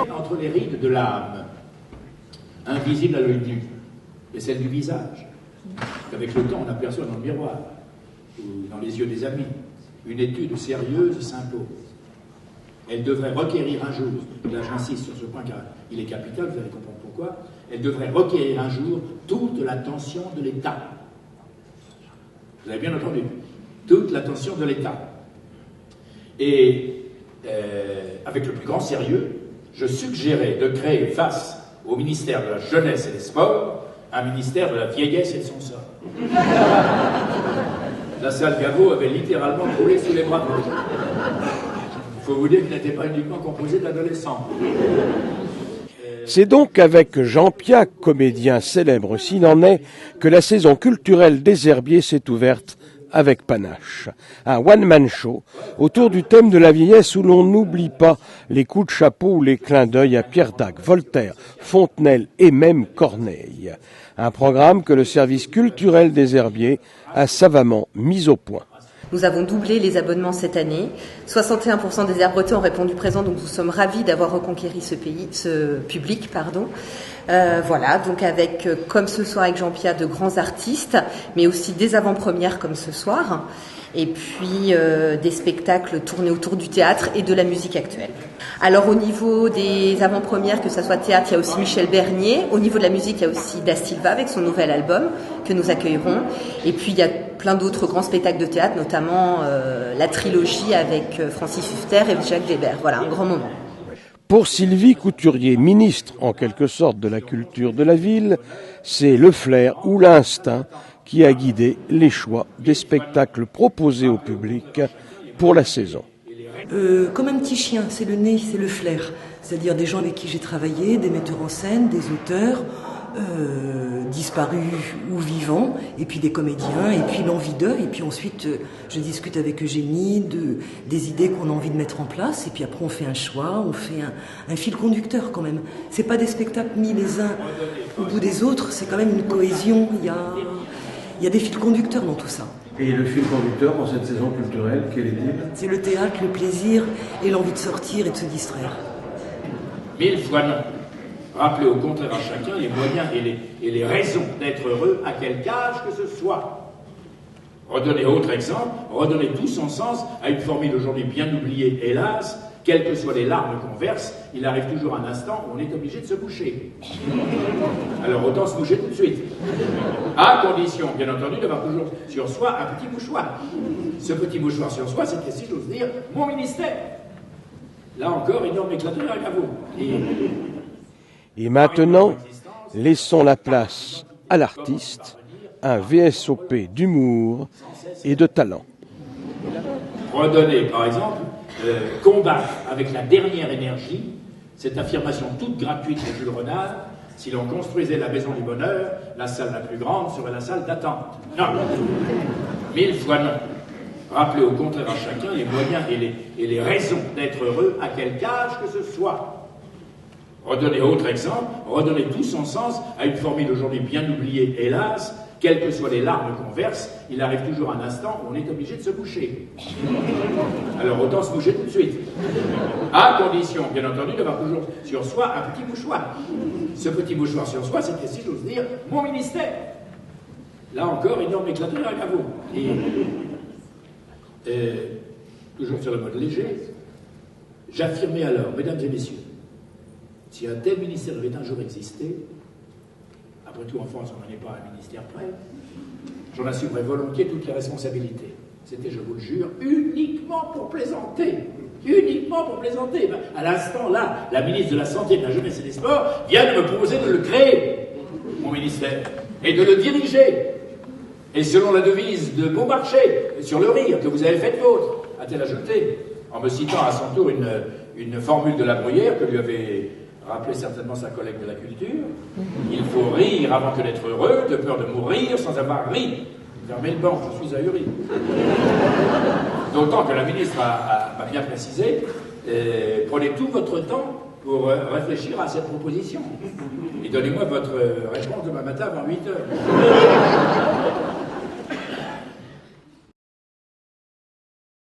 Entre les rides de l'âme, invisible à l'œil nu, et celle du visage, qu'avec le temps on aperçoit dans le miroir, ou dans les yeux des amis, une étude sérieuse s'impose. Elle devrait requérir un jour, là j'insiste sur ce point car il est capital, vous allez comprendre pourquoi, elle devrait requérir un jour toute l'attention de l'État. Vous avez bien entendu, toute l'attention de l'État. Et avec le plus grand sérieux, je suggérais de créer face au ministère de la Jeunesse et des Sports un ministère de la vieillesse et de son sort. La salle Gaveau avait littéralement coulé sous les bras de l'autre. Il faut vous dire qu'il n'était pas uniquement composé d'adolescents. C'est donc avec Jean Piat, comédien célèbre s'il en est, que la saison culturelle des Herbiers s'est ouverte avec panache. Un one-man show autour du thème de la vieillesse où l'on n'oublie pas les coups de chapeau ou les clins d'œil à Pierre Dac, Voltaire, Fontenelle et même Corneille. Un programme que le service culturel des Herbiers a savamment mis au point. Nous avons doublé les abonnements cette année. 61% des Herbretons ont répondu présent, donc nous sommes ravis d'avoir reconquéri ce public. Voilà, donc avec, comme ce soir avec Jean Piat, de grands artistes, mais aussi des avant-premières comme ce soir, et puis des spectacles tournés autour du théâtre et de la musique actuelle. Alors au niveau des avant-premières, que ce soit théâtre, il y a aussi Michel Bernier. Au niveau de la musique, il y a aussi Da Silva avec son nouvel album que nous accueillerons. Et puis il y a plein d'autres grands spectacles de théâtre, notamment la trilogie avec Francis Huster et Jacques Weber. Voilà, un grand moment. Pour Sylvie Couturier, ministre en quelque sorte de la culture de la ville, c'est le flair ou l'instinct qui a guidé les choix des spectacles proposés au public pour la saison. Comme un petit chien, c'est le nez, c'est le flair. C'est-à-dire des gens avec qui j'ai travaillé, des metteurs en scène, des auteurs, disparus ou vivants, et puis des comédiens, et puis l'envie d'eux, et puis ensuite je discute avec Eugénie des idées qu'on a envie de mettre en place, et puis après on fait un choix, on fait un fil conducteur quand même. C'est pas des spectacles mis les uns au bout des autres, c'est quand même une cohésion, il y a des fils conducteurs dans tout ça. Et le fil conducteur dans cette saison culturelle, quel est-il ? C'est le théâtre, le plaisir et l'envie de sortir et de se distraire. 1000 fois non. Rappelez au contraire à chacun les moyens et les raisons d'être heureux à quelque âge que ce soit. Redonnez autre exemple, redonnez tout son sens à une formule aujourd'hui bien oubliée, hélas, quelles que soient les larmes qu'on verse, il arrive toujours un instant où on est obligé de se moucher. Alors autant se moucher tout de suite. À condition, bien entendu, d'avoir toujours sur soi un petit mouchoir. Ce petit mouchoir sur soi, c'est, si j'ose dire, mon ministère. Là encore, énorme éclateur à Gaveau. Et maintenant, laissons la place à l'artiste, un VSOP d'humour et de talent. Redonner, par exemple, combattre avec la dernière énergie cette affirmation toute gratuite de Jules Renard: si l'on construisait la maison du bonheur, la salle la plus grande serait la salle d'attente. Non, 1000 fois non. Rappelez au contraire à chacun les moyens et les raisons d'être heureux à quelque âge que ce soit. Redonnez autre exemple, redonnez tout son sens à une formule aujourd'hui bien oubliée, hélas, quelles que soient les larmes qu'on verse, il arrive toujours un instant où on est obligé de se moucher. Alors autant se moucher tout de suite. À condition, bien entendu, d'avoir toujours sur soi un petit mouchoir. Ce petit mouchoir sur soi, c'est, si j'ose dire, mon ministère. Là encore, énorme éclateur à Gaveau. Toujours sur le mode léger, j'affirmais alors, mesdames et messieurs, si un tel ministère devait un jour exister, après tout en France on n'en est pas un ministère près, j'en assumerais volontiers toutes les responsabilités. C'était, je vous le jure, uniquement pour plaisanter. Uniquement pour plaisanter. À l'instant là, la ministre de la Santé, de la Jeunesse et des Sports vient de me proposer de le créer, mon ministère, et de le diriger. Et selon la devise de Beaumarchais, sur le rire que vous avez fait vôtre, a-t-elle ajouté, en me citant à son tour une formule de La Bruyère que lui avait rappelé certainement sa collègue de la culture. Il faut rire avant que d'être heureux, de peur de mourir sans avoir ri. Fermez le banc, je suis ahuri. D'autant que la ministre m'a bien précisé, prenez tout votre temps pour réfléchir à cette proposition. Et donnez-moi votre réponse demain matin avant 8 heures.